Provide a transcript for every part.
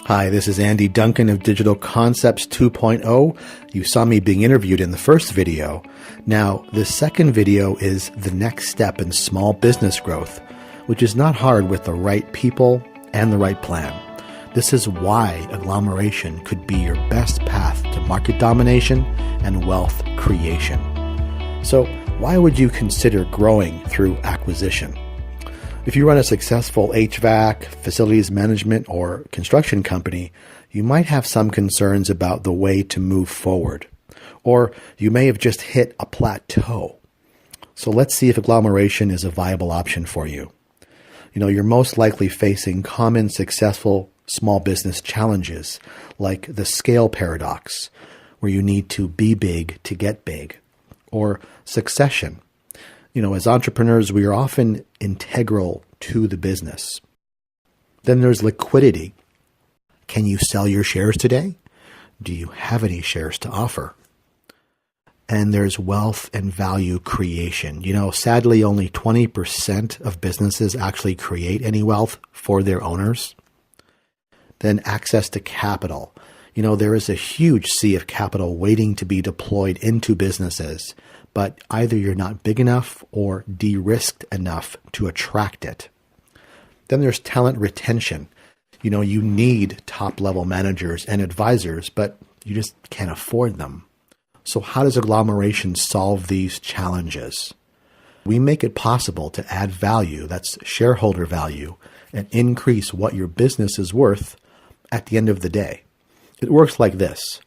Hi, this is Andy Duncan of Digital Concepts 2.0. You saw me being interviewed in the first video. Now, the second video is the next step in small business growth, which is not hard with the right people and the right plan. This is why agglomeration could be your best path to market domination and wealth creation. So, why would you consider growing through acquisition? If you run a successful HVAC, facilities management, or construction company, you might have some concerns about the way to move forward. Or you may have just hit a plateau. So let's see if agglomeration is a viable option for you. You're most likely facing common successful small business challenges like the scale paradox, where you need to be big to get big, or succession. As entrepreneurs, we are often integral to the business. Then there's liquidity. Can you sell your shares today? Do you have any shares to offer? And there's wealth and value creation. Sadly, only 20% of businesses actually create any wealth for their owners. Then access to capital. There is a huge sea of capital waiting to be deployed into businesses, but either you're not big enough or de-risked enough to attract it. Then there's talent retention. You need top-level managers and advisors, but you just can't afford them. So how does agglomeration solve these challenges? We make it possible to add value, that's shareholder value, and increase what your business is worth at the end of the day. It works like this.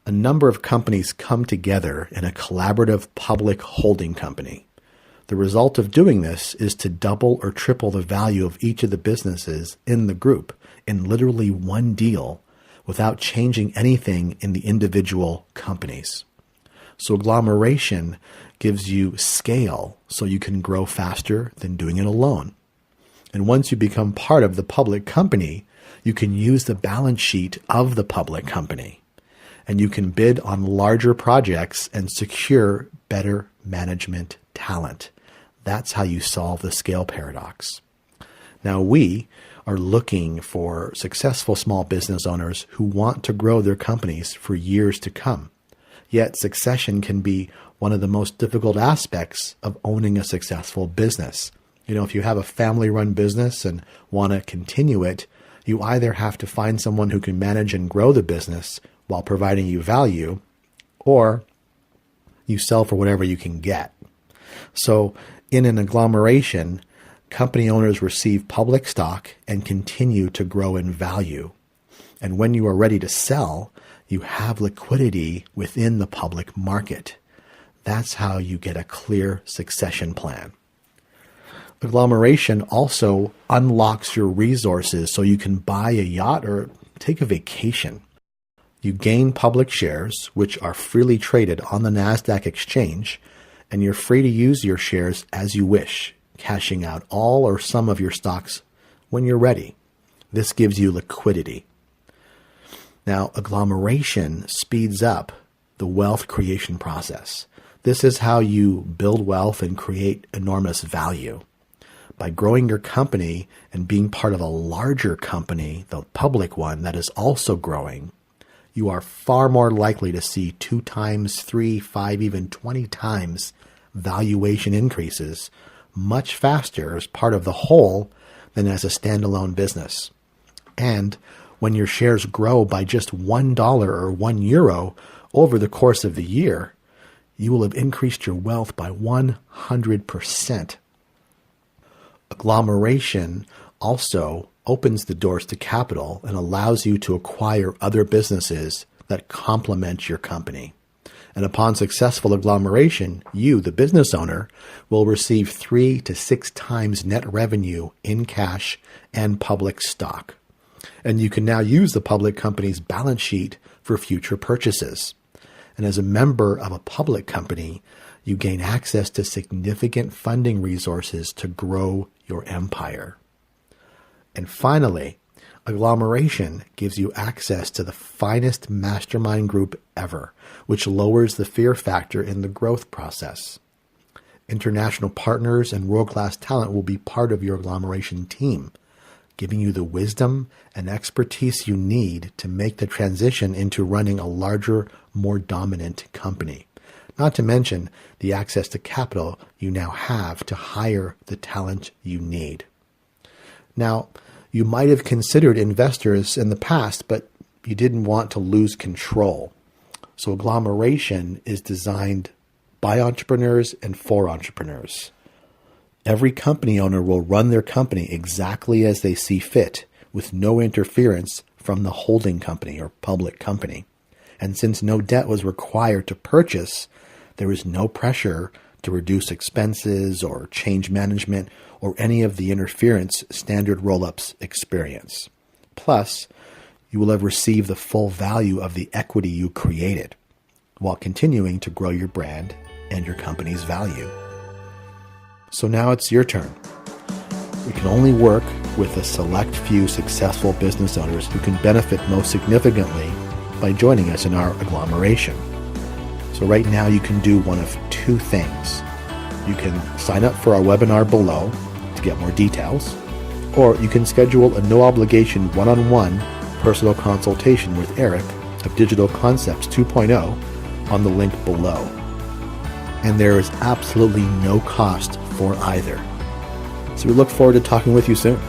A number of companies come together in a collaborative public holding company. The result of doing this is to double or triple the value of each of the businesses in the group in literally one deal without changing anything in the individual companies. So agglomeration gives you scale so you can grow faster than doing it alone. And once you become part of the public company, you can use the balance sheet of the public company. And you can bid on larger projects and secure better management talent. That's how you solve the scale paradox. Now, we are looking for successful small business owners who want to grow their companies for years to come. Yet succession can be one of the most difficult aspects of owning a successful business. If you have a family-run business and want to continue it, you either have to find someone who can manage and grow the business while providing you value, or you sell for whatever you can get. So in an agglomeration, company owners receive public stock and continue to grow in value. And when you are ready to sell, you have liquidity within the public market. That's how you get a clear succession plan. Agglomeration also unlocks your resources so you can buy a yacht or take a vacation. You gain public shares, which are freely traded on the NASDAQ exchange, and you're free to use your shares as you wish, cashing out all or some of your stocks when you're ready. This gives you liquidity. Now, agglomeration speeds up the wealth creation process. This is how you build wealth and create enormous value. By growing your company and being part of a larger company, the public one that is also growing, you are far more likely to see 2 times, 3, 5, even 20 times valuation increases much faster as part of the whole than as a standalone business. And when your shares grow by just $1 or €1 over the course of the year, you will have increased your wealth by 100%. Agglomeration also opens the doors to capital and allows you to acquire other businesses that complement your company. And upon successful agglomeration, you, the business owner, will receive 3 to 6 times net revenue in cash and public stock. And you can now use the public company's balance sheet for future purchases. And as a member of a public company, you gain access to significant funding resources to grow your empire. And finally, agglomeration gives you access to the finest mastermind group ever, which lowers the fear factor in the growth process. International partners and world-class talent will be part of your agglomeration team. giving you the wisdom and expertise you need to make the transition into running a larger, more dominant company. Not to mention the access to capital you now have to hire the talent you need. Now, you might have considered investors in the past, but you didn't want to lose control. So Agglomeration is designed by entrepreneurs and for entrepreneurs. Every company owner will run their company exactly as they see fit, with no interference from the holding company or public company. And since no debt was required to purchase, there is no pressure to reduce expenses or change management or any of the interference standard roll-ups experience. Plus, you will have received the full value of the equity you created while continuing to grow your brand and your company's value. So now it's your turn. We can only work with a select few successful business owners who can benefit most significantly by joining us in our agglomeration. So right now you can do one of two things. You can sign up for our webinar below to get more details, or you can schedule a no-obligation one-on-one personal consultation with Eric of Digital Concepts 2.0 on the link below. And there is absolutely no cost for either. So we look forward to talking with you soon.